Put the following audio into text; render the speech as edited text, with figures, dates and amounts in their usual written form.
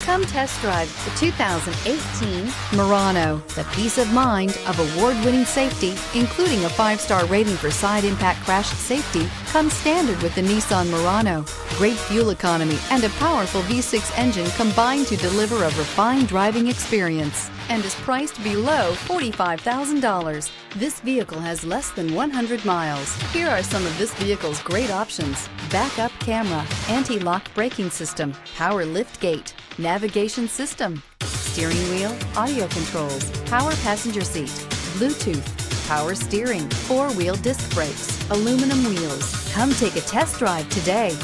Come test drive the 2018 Murano. The peace of mind of award-winning safety, including a 5-star rating for side impact crash safety, comes standard with the Nissan Murano. Great fuel economy and a powerful V6 engine combine to deliver a refined driving experience and is priced below $45,000. This vehicle has less than 100 miles. Here are some of this vehicle's great options: backup camera, anti-lock braking system, power lift gate, navigation system, steering wheel audio controls, power passenger seat, Bluetooth, power steering, 4-wheel disc brakes, aluminum wheels. Come take a test drive today.